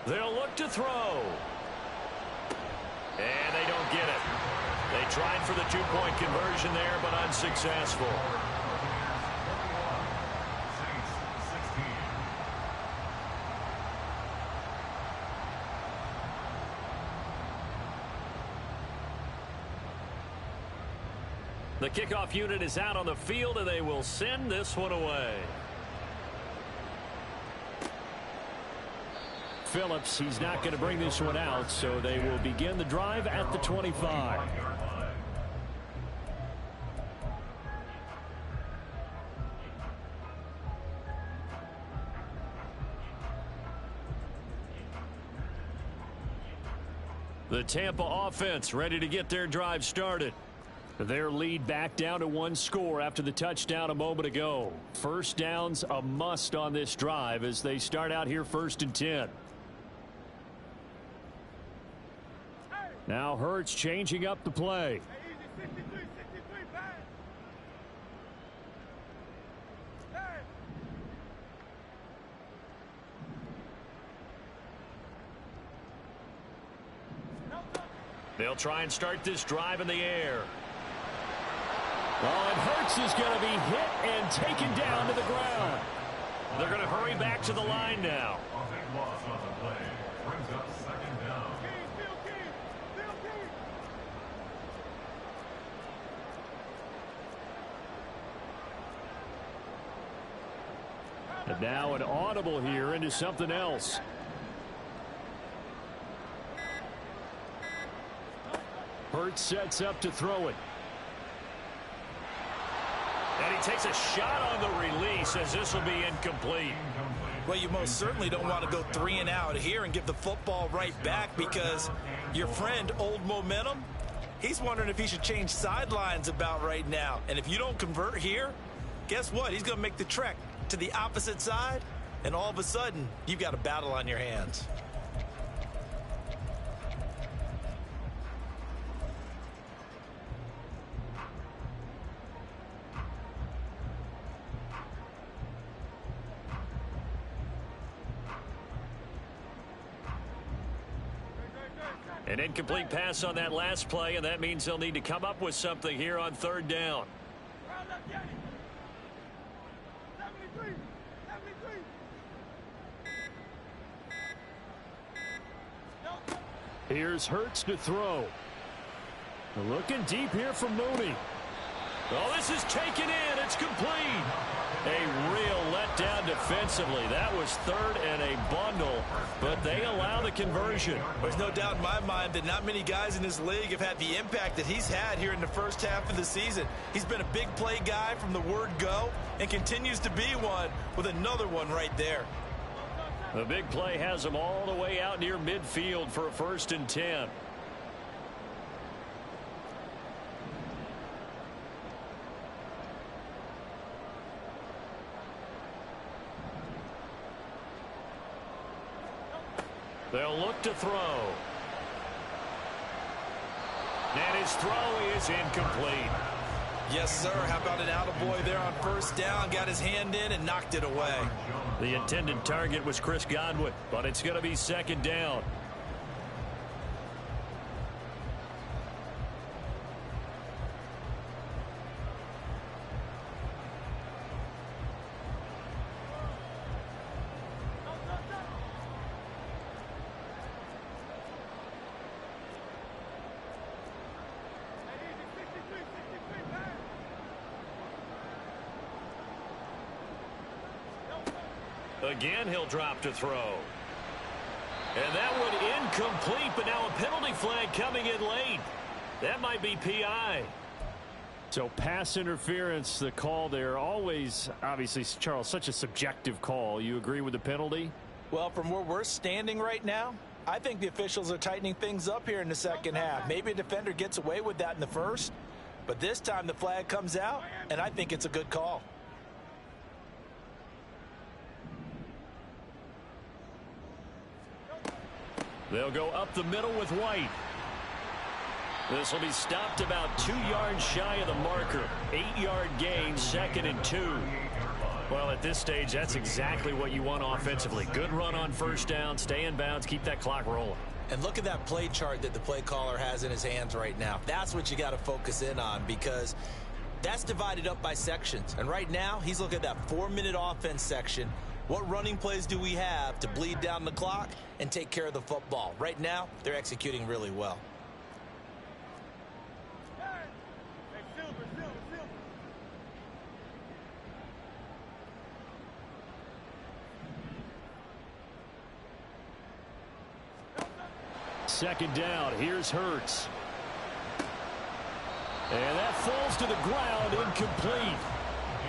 They'll look to throw. And they don't get it. They tried for the two-point conversion there, but unsuccessful. The kickoff unit is out on the field, and they will send this one away. Phillips, he's not going to bring this one out, so they will begin the drive at the 25. The Tampa offense ready to get their drive started. Their lead back down to one score after the touchdown a moment ago. First down's a must on this drive as they start out here 1st and 10. Now Hurts changing up the play. They'll try and start this drive in the air. Oh, and Hurts is going to be hit and taken down to the ground. They're going to hurry back to the line now. A big loss on the play. Brings up 2nd down. And now an audible here into something else. Hurts sets up to throw it. And he takes a shot on the release as this will be incomplete. Well, you most certainly don't want to go 3 and out here and give the football right back because your friend, Old Momentum, he's wondering if he should change sidelines about right now. And if you don't convert here, guess what? He's going to make the trek to the opposite side, and all of a sudden, you've got a battle on your hands. An incomplete pass on that last play, and that means they'll need to come up with something here on 3rd down. Here's Hurts to throw. Looking deep here from Mooney. Oh, this is taken in. It's complete. A real letdown defensively. That was 3rd and a bundle, but they allow the conversion. There's no doubt in my mind that not many guys in this league have had the impact that he's had here in the first half of the season. He's been a big play guy from the word go and continues to be one with another one right there. The big play has him all the way out near midfield for a 1st and 10. They'll look to throw. And his throw is incomplete. Yes, sir. How about an attaboy there on 1st down? Got his hand in and knocked it away. The intended target was Chris Godwin, but it's going to be 2nd down. Again, he'll drop to throw. And that one incomplete, but now a penalty flag coming in late. That might be PI. So pass interference, the call there, always, obviously, Charles, such a subjective call. You agree with the penalty? Well, from where we're standing right now, I think the officials are tightening things up here in the second half. Maybe a defender gets away with that in the first, but this time the flag comes out, and I think it's a good call. They'll go up the middle with White. This will be stopped about 2 yards shy of the marker. 8-yard gain, 2nd and 2. Well, at this stage, that's exactly what you want offensively. Good run on first down, stay in bounds, keep that clock rolling. And look at that play chart that the play caller has in his hands right now. That's what you got to focus in on, because that's divided up by sections. And right now, he's looking at that 4-minute offense section. What running plays do we have to bleed down the clock and take care of the football? Right now, they're executing really well. Second down, here's Hurts. And that falls to the ground, incomplete.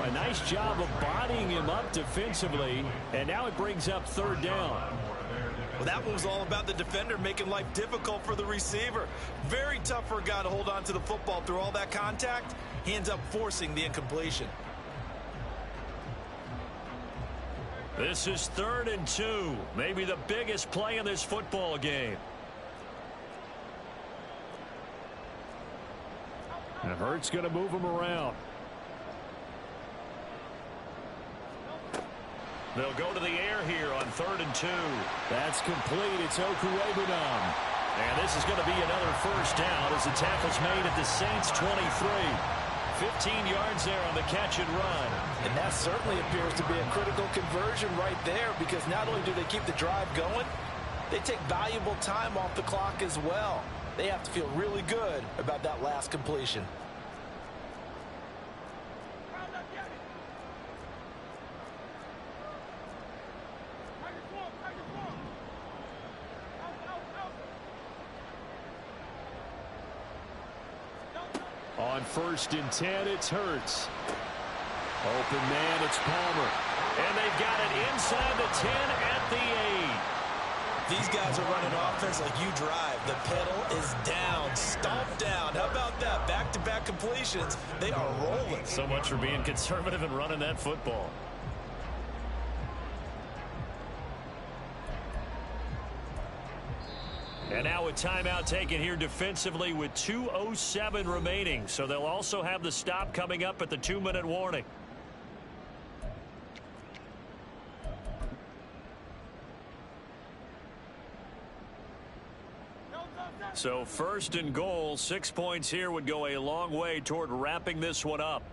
A nice job of bodying him up defensively, and now it brings up 3rd down. Well, that one was all about the defender making life difficult for the receiver. Very tough for a guy to hold on to the football through all that contact. He ends up forcing the incompletion. This is 3rd and 2. Maybe the biggest play in this football game. And Hurts going to move him around. They'll go to the air here on 3rd and 2. That's complete. It's Okuwebunam. And this is going to be another first down as the tackle's made at the Saints 23. 15 yards there on the catch and run. And that certainly appears to be a critical conversion right there, because not only do they keep the drive going, they take valuable time off the clock as well. They have to feel really good about that last completion. On 1st and 10, it's Hurts. Open man, it's Palmer. And they've got it inside the 10 at the 8. These guys are running offense like you drive. The pedal is down, stomped down. How about that? Back-to-back completions. They are rolling. So much for being conservative and running that football. And now a timeout taken here defensively with 2:07 remaining. So they'll also have the stop coming up at the 2-minute warning. So 1st and goal, 6 points here would go a long way toward wrapping this one up.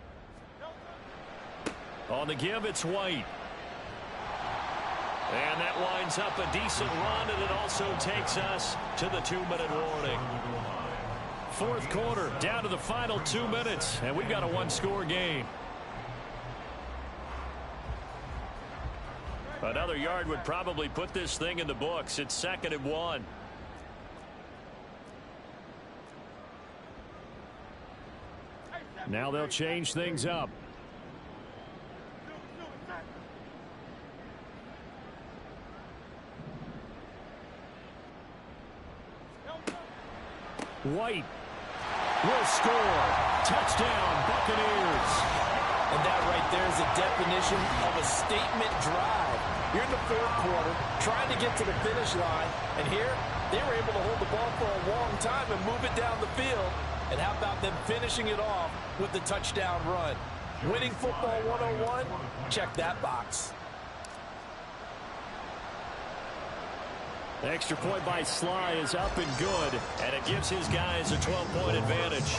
On the give, it's White. And that winds up a decent run, and it also takes us to the 2-minute warning. 4th quarter, down to the final 2 minutes, and we've got a 1-score game. Another yard would probably put this thing in the books. It's 2nd and 1. Now they'll change things up. White will score. Touchdown, Buccaneers. And that right there is a definition of a statement drive. You're in the 4th quarter, trying to get to the finish line, and here they were able to hold the ball for a long time and move it down the field. And how about them finishing it off with the touchdown run? Winning football 101? Check that box. The extra point by Sly is up and good, and it gives his guys a 12-point advantage.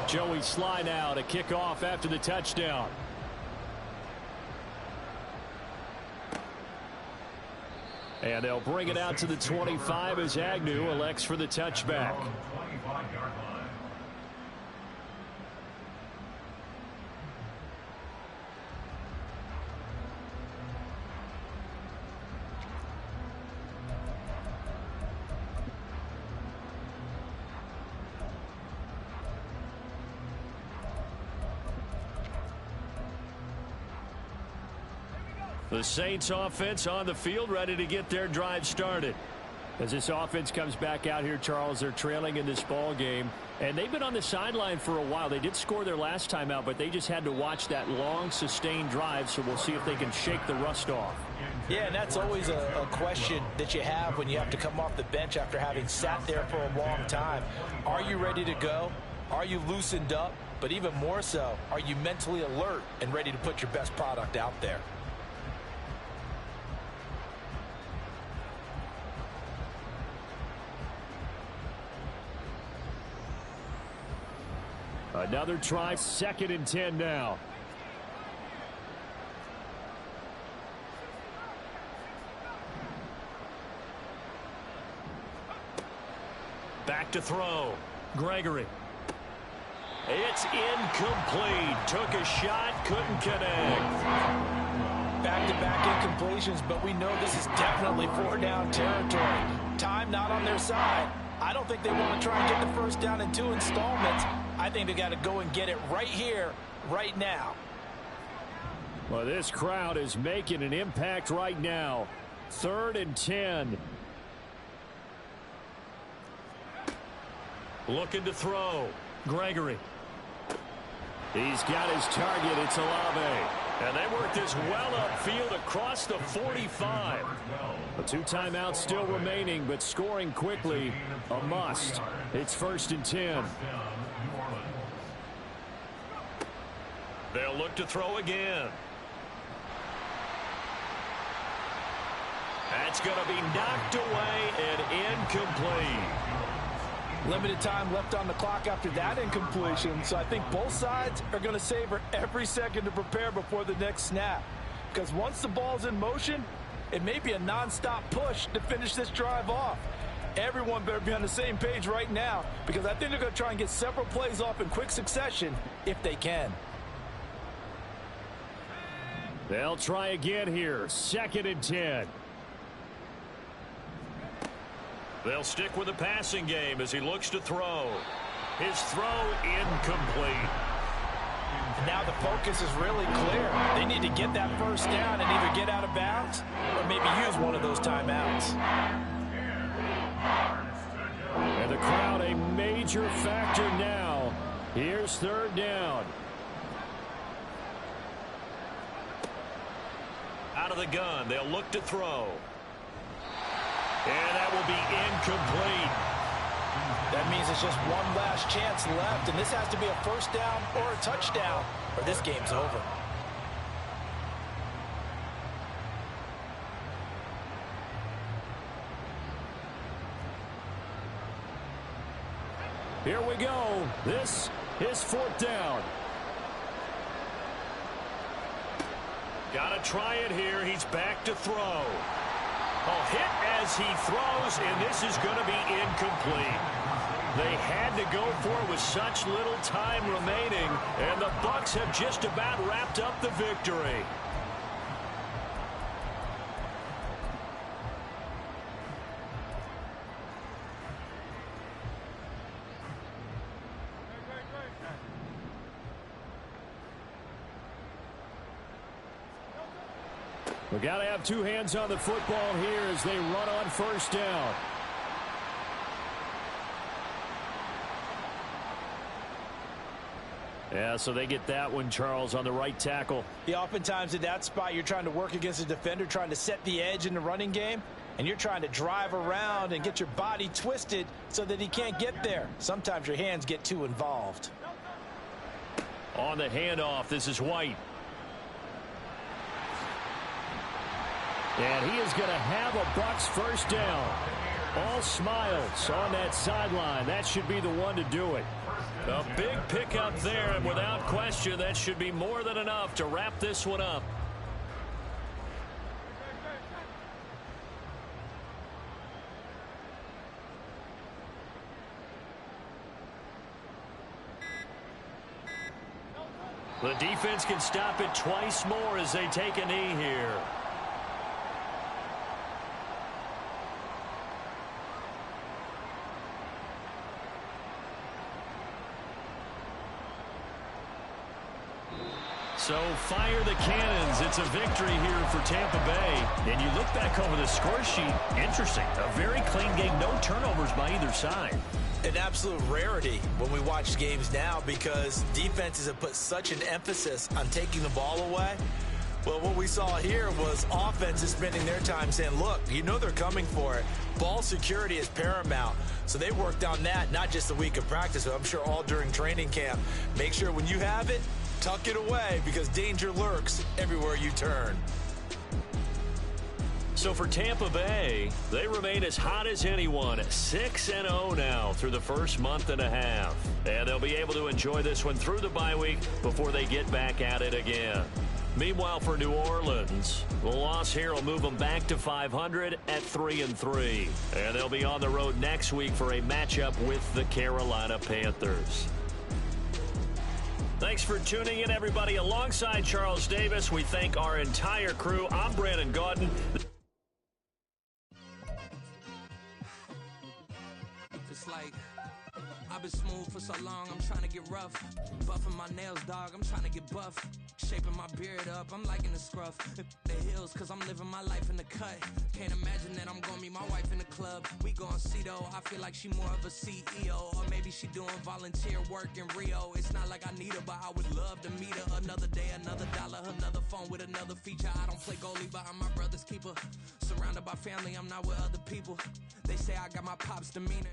Joey Sly now to kick off after the touchdown. And they'll bring it out to the 25 as Agnew elects for the touchback. The Saints offense on the field, ready to get their drive started. As this offense comes back out here, Charles, they're trailing in this ball game, and they've been on the sideline for a while. They did score their last time out, but they just had to watch that long, sustained drive, so we'll see if they can shake the rust off. Yeah, and that's always a question that you have when you have to come off the bench after having sat there for a long time. Are you ready to go? Are you loosened up? But even more so, are you mentally alert and ready to put your best product out there? Another try, 2nd and 10 now. Back to throw. Gregory. It's incomplete. Took a shot, couldn't connect. Back-to-back incompletions, but we know this is definitely 4-down territory. Time not on their side. I don't think they want to try and get the first down in 2 installments. I think they got to go and get it right here, right now. Well, this crowd is making an impact right now. 3rd and 10. Looking to throw. Gregory. He's got his target. It's Olave. And they work this well upfield across the 45. A 2 timeouts still remaining, but scoring quickly, a must. It's 1st and 10. They'll look to throw again. That's going to be knocked away and incomplete. Limited time left on the clock after that incompletion, so I think both sides are going to savor every second to prepare before the next snap. Because once the ball's in motion, it may be a non-stop push to finish this drive off. Everyone better be on the same page right now, because I think they're going to try and get several plays off in quick succession if they can. They'll try again here. 2nd and 10. They'll stick with the passing game as he looks to throw. His throw incomplete. And now the focus is really clear. They need to get that first down and either get out of bounds or maybe use one of those timeouts. And the crowd a major factor now. Here's 3rd down. Out of the gun, they'll look to throw. And that will be incomplete. That means it's just one last chance left, and this has to be a first down or a touchdown, or this game's over. Here we go. This is 4th down. Got to try it here. He's back to throw. A hit as he throws, and this is going to be incomplete. They had to go for it with such little time remaining, and the Bucs have just about wrapped up the victory. We got to have 2 hands on the football here as they run on 1st down. Yeah, so they get that one, Charles, on the right tackle. Yeah, oftentimes in that spot, you're trying to work against a defender, trying to set the edge in the running game, and you're trying to drive around and get your body twisted so that he can't get there. Sometimes your hands get too involved. On the handoff, this is White. And he is going to have a Bucs first down. All smiles on that sideline. That should be the one to do it. A big pickup there, and without question, that should be more than enough to wrap this one up. The defense can stop it twice more as they take a knee here. So fire the cannons. It's a victory here for Tampa Bay. And you look back over the score sheet, interesting. A very clean game, no turnovers by either side. An absolute rarity when we watch games now because defenses have put such an emphasis on taking the ball away. Well, what we saw here was offenses spending their time saying, look, you know they're coming for it. Ball security is paramount. So they worked on that, not just a week of practice, but I'm sure all during training camp. Make sure when you have it, tuck it away because danger lurks everywhere you turn. So for Tampa Bay, they remain as hot as anyone, 6-0 now through the first month and a half. And they'll be able to enjoy this one through the bye week before they get back at it again. Meanwhile, for New Orleans, the loss here will move them back to 500 at 3-3. And they'll be on the road next week for a matchup with the Carolina Panthers. Thanks for tuning in, everybody. Alongside Charles Davis, we thank our entire crew. I'm Brandon Gaudin. It's like I've been smooth for so long, I'm trying to get rough. Buffing my nails, dog, I'm trying to get buff. Shaping my beard up, I'm liking the scruff. The hills, cause I'm living my life in the cut. Can't imagine that I'm gonna meet my wife in the club. We gon' see though, I feel like she more of a CEO. Or maybe she doing volunteer work in Rio. It's not like I need her, but I would love to meet her. Another day, another dollar, another phone with another feature. I don't play goalie, but I'm my brother's keeper. Surrounded by family, I'm not with other people. They say I got my pop's demeanor.